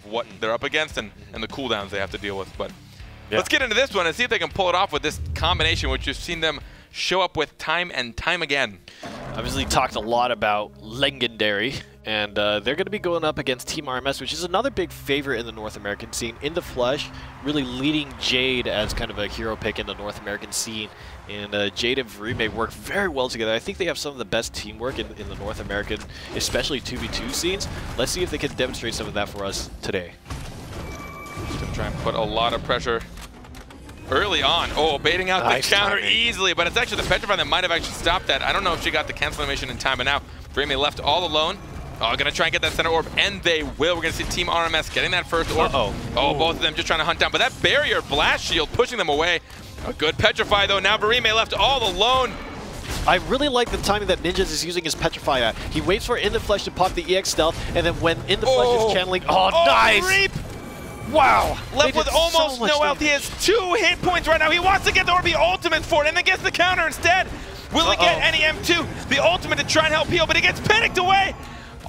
what they're up against and the cooldowns they have to deal with. But let's get into this one and see if they can pull it off with this combination, which you've seen them show up with time and time again. Obviously talked a lot about Legendary, and they're going to be going up against Team RMS, which is another big favorite in the North American scene. In the flesh, really leading Jade as kind of a hero pick in the North American scene. And Jade and Verime work very well together. I think they have some of the best teamwork in the North American, especially 2v2 scenes. Let's see if they can demonstrate some of that for us today. Just going to try and put a lot of pressure early on. Oh, baiting out the counter easily, but it's actually the Petrify that might have actually stopped that. I don't know if she got the cancel animation in time, but now Verime left all alone. Oh, gonna try and get that center orb, and they will. We're gonna see Team RMS getting that first orb. Oh, both of them just trying to hunt down, but that barrier blast shield pushing them away. A good Petrify though. Now Verime left all alone. I really like the timing that Ninjas is using his Petrify at. He waits for In the Flesh to pop the EX stealth, and then when In the Flesh is channeling, nice! Reap. Wow! Left with almost no health. He has 2 hit points right now. He wants to get the Orby ultimate for it, and then gets the counter instead. Will he get any M2? The ultimate to try and help heal, but he gets panicked away.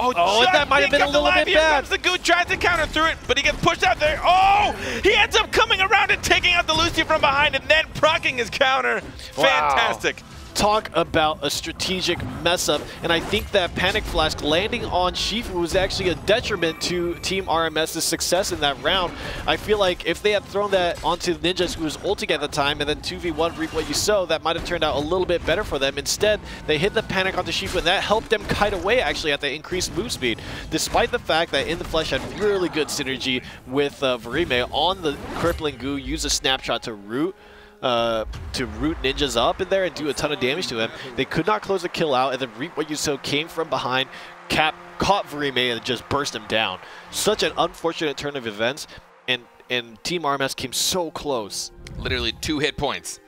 Oh, that might have been a little bit bad. Here comes the Good, tries to counter through it, but he gets pushed out there. Oh! He ends up coming around and taking out the Lucy from behind and then proccing his counter. Wow. Fantastic. Talk about a strategic mess up, and I think that Panic Flask landing on Shifu was actually a detriment to Team RMS's success in that round. I feel like if they had thrown that onto Ninjas, who was ulting at the time, and then 2v1 reap what you sow, that might have turned out a little bit better for them. Instead, they hit the Panic onto Shifu, and that helped them kite away actually at the increased move speed, despite the fact that In the Flesh had really good synergy with Verime on the Crippling Goo, use a snapshot to root Ninjas up in there and do a ton of damage to them. They could not close the kill out, and then Reap What You Sow came from behind, caught Verime and just burst him down. Such an unfortunate turn of events, and Team RMS came so close. Literally 2 hit points.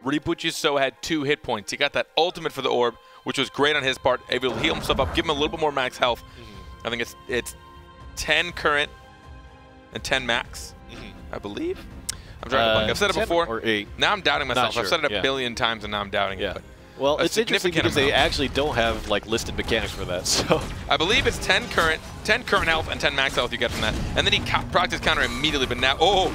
Reap What You Sow had 2 hit points. He got that ultimate for the orb, which was great on his part, able to heal himself up, give him a little bit more max health. I think it's 10 current and 10 max, I believe. I'm trying to blank. I've said it before. Or 8. Now I'm doubting myself. Sure. I've said it a billion times and now I'm doubting it. But well, it's interesting because they actually don't have like listed mechanics for that. So I believe it's 10 current health and 10 max health you get from that. And then he procs his counter immediately, but now,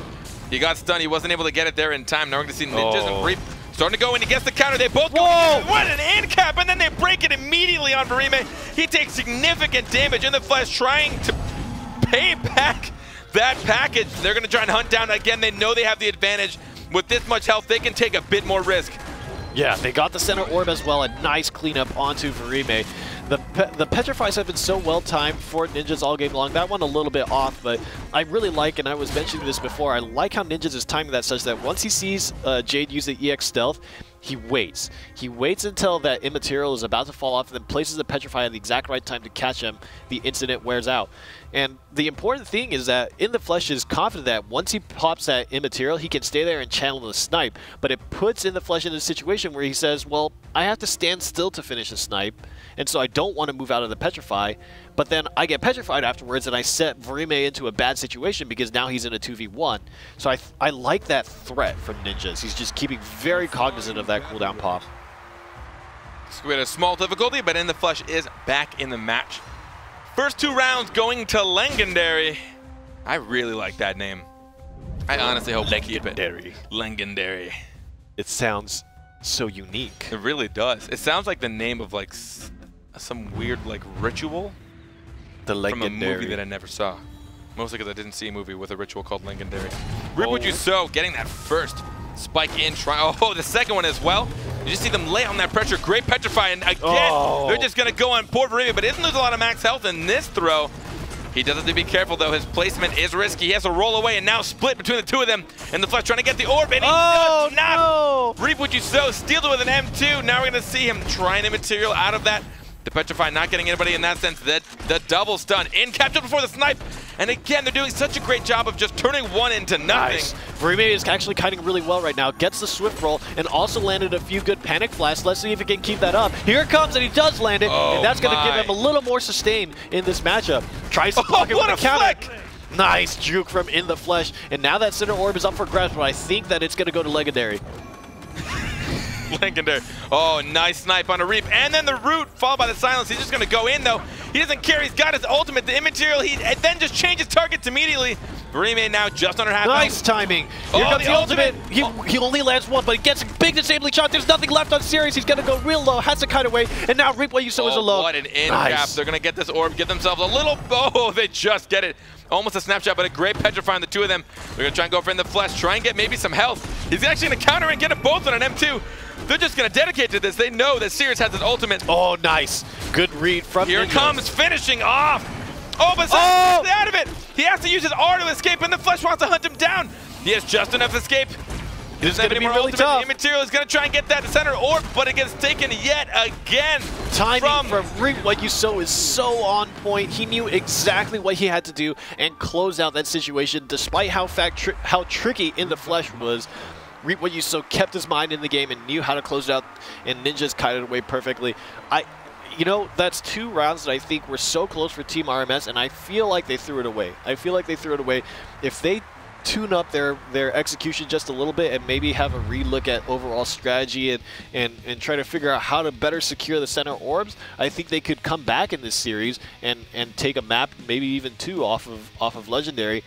he got stunned. He wasn't able to get it there in time. Now we're going to see Ninjas and Reap starting to go in. He gets the counter. They both go in. What an end cap! And then they break it immediately on Verime. He takes significant damage In the Flesh, trying to pay back that package. They're going to try and hunt down again. They know they have the advantage. With this much health, they can take a bit more risk. Yeah, they got the center orb as well. A nice cleanup onto Verime. The Petrifies have been so well timed for Ninjas all game long. That one a little bit off, but I really like, and I was mentioning this before, I like how Ninjas is timing that such that once he sees Jade use the EX stealth, he waits. He waits until that immaterial is about to fall off and then places the Petrify at the exact right time to catch him. The instant it wears out. And the important thing is that In the Flesh is confident that once he pops that immaterial, he can stay there and channel the snipe. But it puts In the Flesh in a situation where he says, well, I have to stand still to finish a snipe, and so I don't want to move out of the Petrify. But then I get petrified afterwards, and I set Verime into a bad situation because now he's in a 2v1. So I like that threat from Ninjas. He's just keeping very cognizant of that cooldown pop. So we had a small difficulty, but In the Flesh is back in the match. First 2 rounds going to Legendary. I really like that name. I honestly hope they keep it. Legendary. It sounds so unique. It really does. It sounds like the name of like some weird like ritual. The Legendary. From a movie that I never saw. Mostly because I didn't see a movie with a ritual called Legendary. Reap What You Sow, getting that first spike in. The second one as well. You just see them lay on that pressure. Great Petrify, and again, they're just going to go on poor Verime, but he doesn't lose a lot of max health in this throw. He does have to be careful, though. His placement is risky. He has to roll away and now split between the 2 of them. In the Flesh trying to get the orb, and he does not. Reap What You Sow, steals it with an M2. Now we're going to see him trying to material out of that. The Petrify not getting anybody in that sense. The double stun. In captured before the snipe. And again, they're doing such a great job of just turning one into nothing. Nice. Verime is actually kiting really well right now. Gets the swift roll and also landed a few good panic flasks. Let's see if he can keep that up. Here it comes, and he does land it. And that's going to give him a little more sustain in this matchup. Tries to block it with a counter. Nice juke from In the Flesh. And now that center orb is up for grabs, but I think that it's going to go to Legendary. Legendary. Oh, nice snipe on a Reap. And then the root, followed by the silence. He's just going to go in, though. He doesn't care. He's got his ultimate. The immaterial, he then just changes targets immediately. Verime now just under half. Nice timing. Here comes the ultimate. He only lands one, but he gets a big disabling shot. There's nothing left on Sirius. He's going to go real low. Has to kite away. And now Reap What You Sow is alone. What an in cap. They're going to get this orb, give themselves a little. Oh, they just get it. Almost a snapshot, but a great petrify on the two of them. They're going to try and go for in the flesh. Try and get maybe some health. He's actually going to counter and get them both on an M2. They're just going to dedicate to this. They know that Sirius has his ultimate. Oh, nice. Good read from Here it comes, finishing off. Oh, but Sirius is out of it. He has to use his R to escape, and the flesh wants to hunt him down. He has just enough escape. This is going to be really tough. The immaterial is going to try and get that center orb, but it gets taken yet again. Timing from Reap What You Sow is so on point. He knew exactly what he had to do and close out that situation, despite how tricky in the flesh was. Reap What You Sow kept his mind in the game and knew how to close it out, and Ninja's kited away perfectly. You know, that's 2 rounds that I think were so close for Team RMS, and I feel like they threw it away. If they tune up their execution just a little bit and maybe have a relook at overall strategy and try to figure out how to better secure the center orbs, I think they could come back in this series and take a map, maybe even 2 off of Legendary.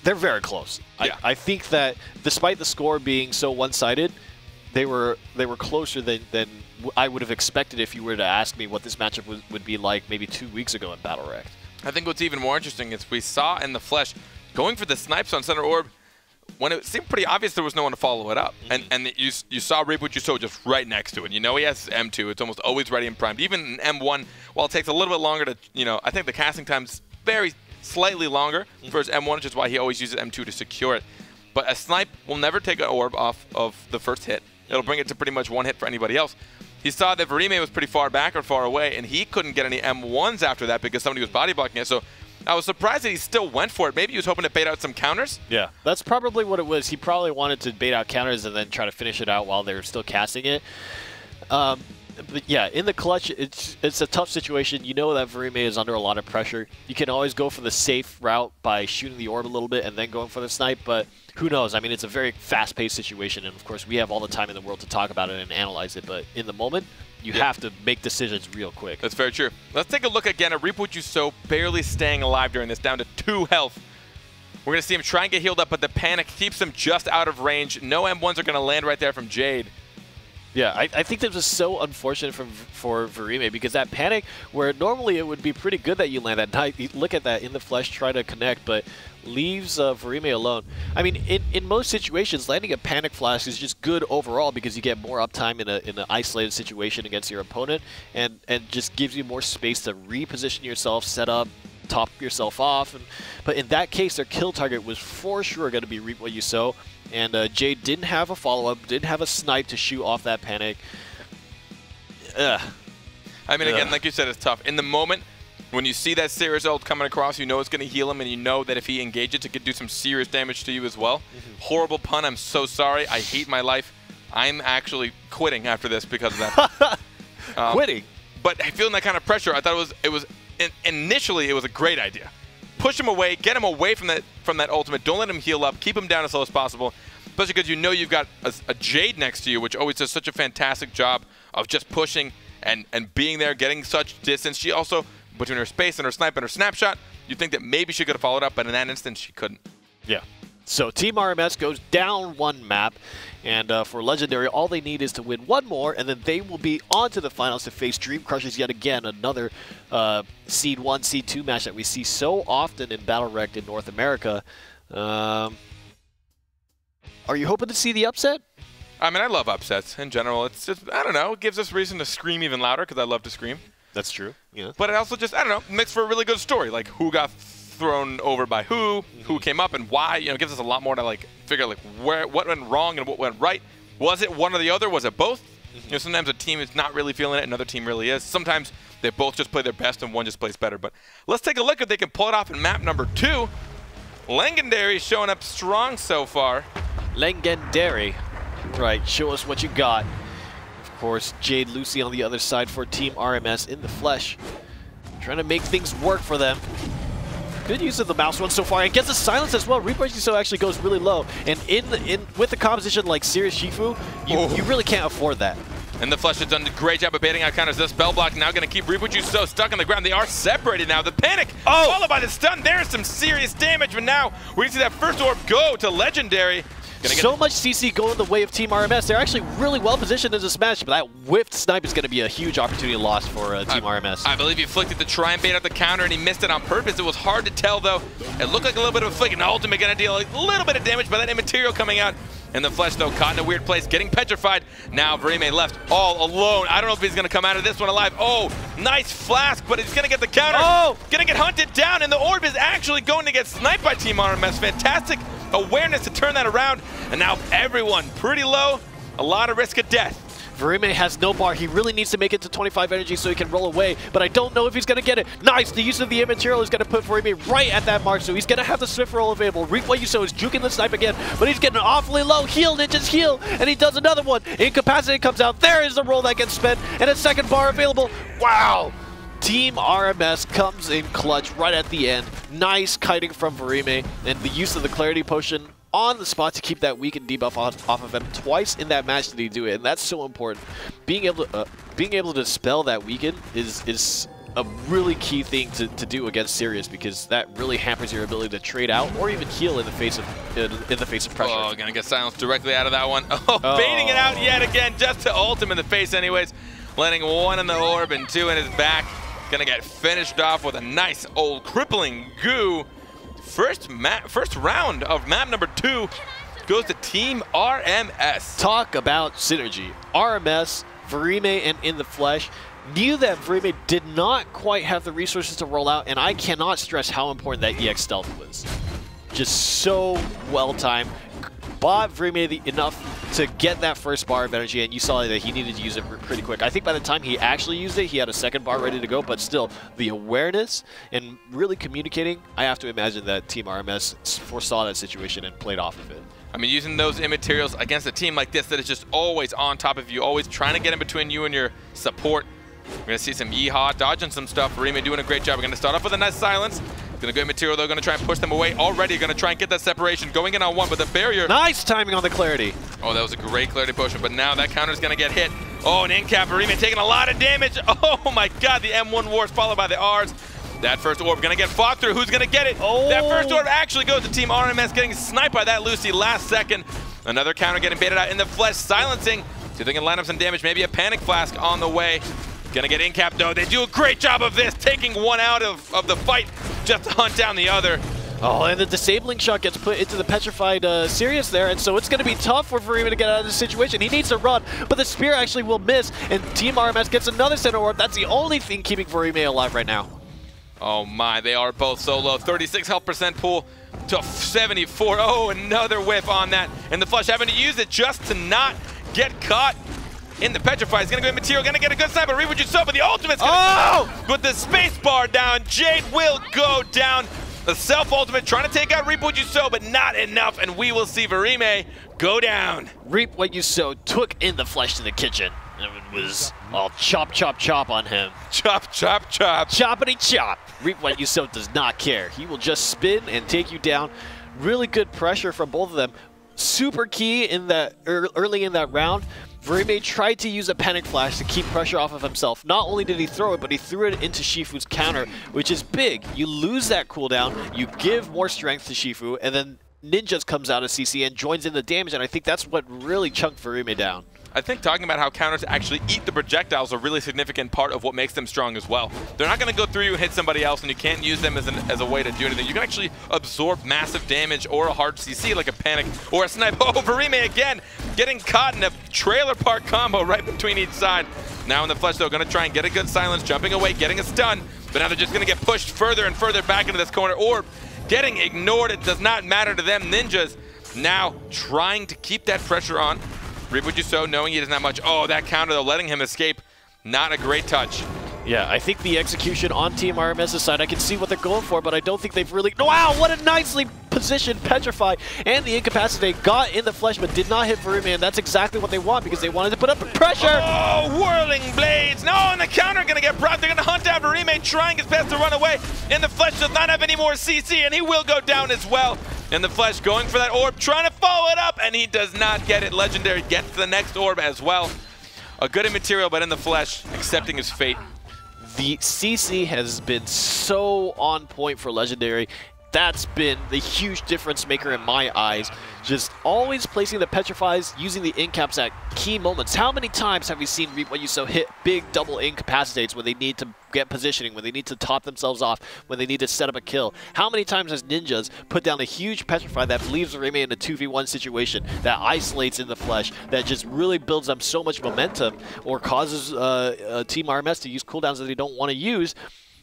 They're very close. Yeah. I think that despite the score being so one-sided, they were closer than I would have expected if you were to ask me what this matchup would be like maybe 2 weeks ago in BattleRekt. I think what's even more interesting is we saw in the flesh going for the snipes on center orb when it seemed pretty obvious there was no one to follow it up. And you saw Reap What You Sow just right next to it. You know he has M2. It's almost always ready and primed. Even in M1, while it takes a little bit longer to, I think the casting time's very slightly longer for his M1, which is why he always uses M2 to secure it. But a snipe will never take an orb off of the first hit. It'll bring it to pretty much 1 hit for anybody else. He saw that Verime was pretty far back or far away, and he couldn't get any M1s after that because somebody was body blocking it. So I was surprised that he still went for it. Maybe he was hoping to bait out some counters. Yeah, that's probably what it was. He probably wanted to bait out counters and then try to finish it out while they were still casting it. But yeah, in the clutch, it's a tough situation. You know that Verime is under a lot of pressure. You can always go for the safe route by shooting the orb a little bit and then going for the snipe, but who knows? I mean, it's a very fast-paced situation, and of course, we have all the time in the world to talk about it and analyze it, but in the moment, you have to make decisions real quick. That's very true. Let's take a look again at Reap What You Sow barely staying alive during this, down to 2 health. We're going to see him try and get healed up, but the panic keeps him just out of range. No M1s are going to land right there from Jade. Yeah, I think this was so unfortunate for Verime because that panic, where normally it would be pretty good that you land that night, you look at that in the flesh, try to connect, but leaves Verime alone. I mean, in most situations, landing a panic flash is just good overall because you get more uptime in an isolated situation against your opponent and just gives you more space to reposition yourself, set up, top yourself off. But in that case, their kill target was for sure going to be Reap What You Sow. And Jade didn't have a follow-up, didn't have a snipe to shoot off that panic. I mean, again, like you said, it's tough. In the moment, when you see that Sirius ult coming across, you know it's going to heal him, and you know that if he engages, it could do some serious damage to you as well. Horrible pun. I'm so sorry. I hate my life. I'm actually quitting after this because of that. Quitting? But feeling that kind of pressure, I thought initially it was a great idea. Push him away, get him away from that ultimate. Don't let him heal up. Keep him down as low as possible, especially because you know you've got a Jade next to you, which always does such a fantastic job of just pushing and being there, getting such distance. She also, between her space and her snipe and her snapshot, you'd think that maybe she could have followed up, but in that instance, she couldn't. Yeah. So Team RMS goes down 1 map, and for Legendary, all they need is to win 1 more, and then they will be on to the finals to face Dream Crushers yet again, another Seed 1, Seed 2 match that we see so often in BattleRekt in North America. Are you hoping to see the upset? I mean, I love upsets in general. It's just, I don't know, it gives us reason to scream even louder because I love to scream. That's true, yeah. But it also just, I don't know, makes for a really good story, like who got thrown over by who came up and why. You know, it gives us a lot more to like figure like what went wrong and what went right. Was it one or the other? Was it both? You know, sometimes a team is not really feeling it, another team really is. Sometimes they both just play their best and one just plays better. But let's take a look if they can pull it off in map number 2. Legendary showing up strong so far. Legendary. Right, show us what you got. Of course, Jade Lucy on the other side for Team RMS in the flesh. Trying to make things work for them. Good use of the mouse one so far. It gets a silence as well. Reap What You Sow actually goes really low. And with the composition like Sirius Shifu, you really can't afford that. And the Flesh has done a great job of baiting out counters. This spell block now going to keep Reap What You Sow stuck on the ground. They are separated now. The panic followed by the stun. There's some serious damage, but now we see that first orb go to Legendary. So much CC going the way of Team RMS. They're actually really well positioned in this match, but that whiffed snipe is going to be a huge opportunity lost for Team RMS. I believe he flicked it to try and bait out the counter, and he missed it on purpose. It was hard to tell, though. It looked like a little bit of a flick, and ultimate going to deal a little bit of damage by that immaterial coming out. And the Flesh, though, caught in a weird place, getting petrified. Now Verime left all alone. I don't know if he's going to come out of this one alive. Oh, nice flask, but he's going to get the counter. Oh! Going to get hunted down, and the orb is actually going to get sniped by Team RMS. Fantastic awareness to turn that around. And now everyone pretty low. A lot of risk of death. Verime has no bar. He really needs to make it to 25 energy so he can roll away, but I don't know if he's going to get it. Nice! The use of the immaterial is going to put Verime right at that mark, so he's going to have the swift roll available. Reap What You Sow is juking the snipe again, but he's getting awfully low. Heal, Ninjas, heal! And he does another one. Incapacity comes out. There is the roll that gets spent, and a second bar available. Wow! Team RMS comes in clutch right at the end. Nice kiting from Verime, and the use of the Clarity Potion on the spot to keep that weakened debuff off of him. Twice in that match did he do it, and that's so important. Being able to dispel that weaken is a really key thing to do against Sirius, because that really hampers your ability to trade out or even heal in the face of pressure. Oh, gonna get silenced directly out of that one. Oh, baiting it out yet again, just to ult him in the face anyways. Landing one in the orb and two in his back. Gonna get finished off with a nice old crippling goo. First round of map number 2 goes to Team RMS. Talk about synergy. RMS, Verime, and In the Flesh knew that Verime did not quite have the resources to roll out, and I cannot stress how important that EX stealth was. Just so well timed. Bought Verime enough to get that first bar of energy, and you saw that he needed to use it pretty quick. I think by the time he actually used it, he had a second bar ready to go, but still, the awareness and really communicating, I have to imagine that Team RMS foresaw that situation and played off of it. I mean, using those immaterials against a team like this that is just always on top of you, always trying to get in between you and your support. We're going to see some yeehaw, dodging some stuff. Verime doing a great job. We're going to start off with a nice silence. Going to go material, though. Going to try and push them away. Already going to try and get that separation. Going in on one, but the barrier. Nice timing on the Clarity. Oh, that was a great Clarity potion, but now that counter is going to get hit. Oh, an in-cap. Verime taking a lot of damage. Oh, my God. The M1 wars followed by the Rs. That first orb going to get fought through. Who's going to get it? Oh. That first orb actually goes to Team RMS, getting sniped by that Lucy last second. Another counter getting baited out in the Flesh, silencing. See if they can line up some damage. Maybe a Panic Flask on the way. Gonna get in cap though. They do a great job of this, taking one out of the fight just to hunt down the other. Oh, and the disabling shot gets put into the petrified Sirius there, and so it's going to be tough for Verime to get out of this situation. He needs to run, but the spear actually will miss, and Team RMS gets another center orb. That's the only thing keeping Verime alive right now. Oh my, they are both so low. 36 health percent pool to 74. Oh, another whiff on that. And the Flush having to use it just to not get caught in the petrify. He's gonna go in material, gonna get a good snipe, but Reap What You Sow, but the ultimate's gonna with the space bar down. Jade will go down. The self-ultimate trying to take out Reap What You Sow, but not enough, and we will see Verime go down. Reap What You Sow took In the Flesh to the kitchen, and it was all chop, chop, chop on him. Chop, chop, chop. Choppity chop. Reap What You Sow does not care. He will just spin and take you down. Really good pressure from both of them. Super key in that early in that round. Verime tried to use a Panic Flash to keep pressure off of himself. Not only did he throw it, but he threw it into Shifu's counter, which is big. You lose that cooldown, you give more strength to Shifu, and then Ninjas comes out of CC and joins in the damage, and I think that's what really chunked Verime down. I think talking about how counters actually eat the projectiles is a really significant part of what makes them strong as well. They're not going to go through you and hit somebody else, and you can't use them as a way to do anything. You can actually absorb massive damage or a hard CC like a Panic or a Snipe. Oh, Verime again getting caught in a trailer park combo right between each side. Now in the Flesh, though, going to try and get a good silence, jumping away, getting a stun, but now they're just going to get pushed further and further back into this corner. Orb getting ignored. It does not matter to them. Ninjas now trying to keep that pressure on. Reap What You Sow, knowing he doesn't have much. Oh, that counter, though, letting him escape. Not a great touch. Yeah, I think the execution on Team RMS's side, I can see what they're going for, but I don't think they've really... Wow, what a nicely positioned Petrify, and the Incapacitate got in the Flesh, but did not hit Verime, and that's exactly what they want, because they wanted to put up pressure! Oh, whirling blades! No, and the counter gonna get brought. They're gonna hunt down Verime, trying his best to run away, and the Flesh does not have any more CC, and he will go down as well. And the Flesh going for that orb, trying to follow it up, and he does not get it. Legendary gets the next orb as well. A good immaterial, but in the flesh, accepting his fate. The CC has been so on point for Legendary. That's been the huge difference maker in my eyes. Just always placing the Petrifies, using the incaps at key moments. How many times have we seen What You So hit big double incapacitates when they need to get positioning, when they need to top themselves off, when they need to set up a kill? How many times has Ninjas put down a huge Petrify that leaves Rime in a 2v1 situation, that isolates in the flesh, that just really builds them so much momentum, or causes Team RMS to use cooldowns that they don't want to use?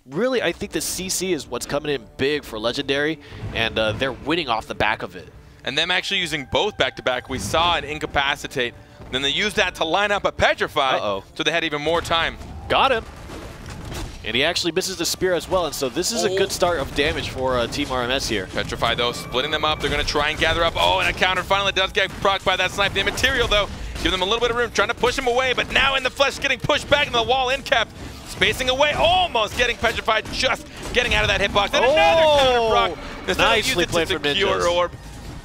Really, I think the CC is what's coming in big for Legendary, and they're winning off the back of it. And them actually using both back-to-back. We saw an incapacitate. Then they used that to line up a Petrify, so they had even more time. Got him. And he actually misses the spear as well, and so this is a good start of damage for Team RMS here. Petrify, though, splitting them up. They're going to try and gather up. Oh, and a counter finally does get procced by that snipe. The material, though, give them a little bit of room, trying to push him away, but now in the flesh, getting pushed back in the wall incap. Spacing away, almost getting Petrified, just getting out of that hitbox. And another counter proc. Nicely played from Ninjas. Orb.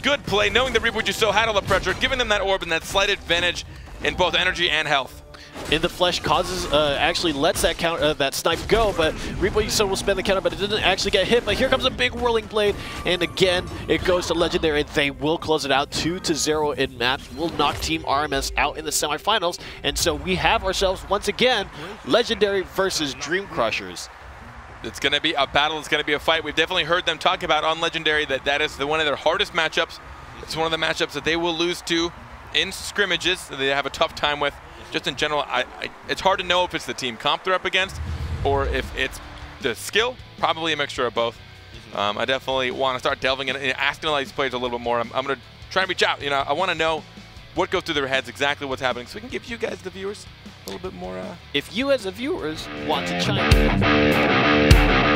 Good play, knowing that Reaper So had all the pressure, giving them that orb and that slight advantage in both energy and health. In the flesh causes, actually lets that counter, that snipe go, but Reaper So will spend the counter, but it didn't actually get hit. But here comes a big whirling blade, and again, it goes to Legendary. They will close it out 2-0 in maps. Will knock Team RMS out in the semifinals, and so we have ourselves once again Legendary versus Dream Crushers. It's going to be a battle. It's going to be a fight. We've definitely heard them talk about on Legendary that is one of their hardest matchups. It's one of the matchups that they will lose to in scrimmages that they have a tough time with. Just in general, it's hard to know if it's the team comp they're up against or if it's the skill. Probably a mixture of both. I definitely want to start delving in and asking all these players a little bit more. I'm going to try and reach out. You know, I want to know what goes through their heads, exactly what's happening, so we can give you guys, the viewers, a little bit more. If you as the viewers want to chime in.